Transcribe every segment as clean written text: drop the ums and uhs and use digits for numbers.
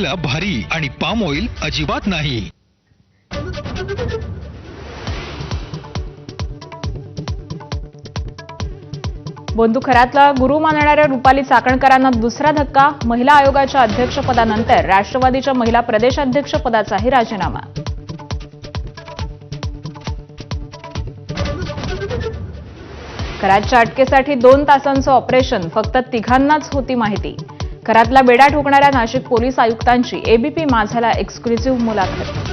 चवीला भारी आणि पाम ऑइल अजिबात नाही। बंधुखरातला गुरु मानणाऱ्या रुपाली चाकणकरांना दुसरा धक्का। महिला आयोगाच्या अध्यक्षपदानंतर राष्ट्रवादीच्या महिला प्रदेशाध्यक्षपदाचाही राजीनामा। खरातच्या अटकेसाठी 2 तासांचं ऑपरेशन, फक्त तिघांनाच होती माहिती। खरातला बेडा ठोकणाऱ्या नाशिक पोलीस आयुक्तांची एबीपी माझाला एक्सक्लुझिव्ह मुलाखत।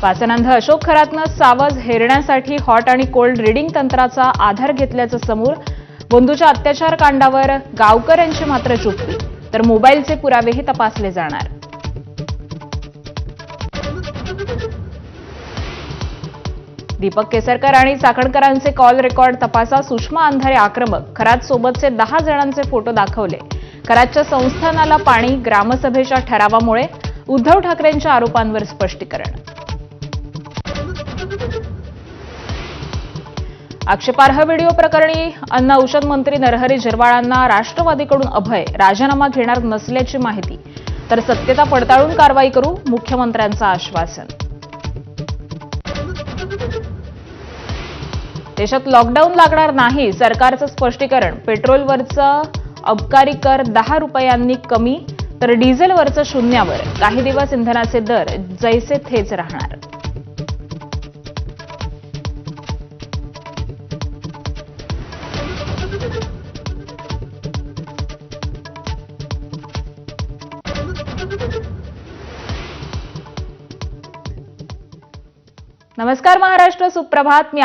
वासनांध अशोक खरातनं सावज हेरण्यासाठी हॉट आणि कोल्ड रीडिंग तंत्राचा आधार घेतल्याचं समोर। बंधूच्या अत्याचार कांडावर गावकऱ्यांची मात्र चुप्पी, तर मोबाईलचे पुरावेही तपासले जाणार। दीपक केसरकर आणि चाकणकरांचे कॉल रेकॉर्ड तपासा। सुषमा अंधारे आक्रमक, खरात सोबतचे 10 जणांचे फोटो दाखवले। खरातच्या संस्थानाला पाणी, ग्रामसभेच्या ठरावामुळे उद्धव ठाकरेंच्या आरोपांवर स्पष्टीकरण। आक्षेपार्ह व्हिडिओ प्रकरणी अन्न औषध मंत्री नरहरी झिरवाळांना राष्ट्रवादीकडून अभय, राजीनामा घेणार नसल्याची माहिती, तर सत्यता पडताळून कारवाई करू, मुख्यमंत्र्यांचं आश्वासन। देशात लॉकडाऊन लागणार नाही, सरकारचं स्पष्टीकरण। पेट्रोलवरचं अबकारी कर 10 रुपयांनी कमी, तर डिझेलवरचं शून्यावर। काही दिवस इंधनाचे दर जैसे थेच राहणार। नमस्कार महाराष्ट्र, सुप्रभात। मी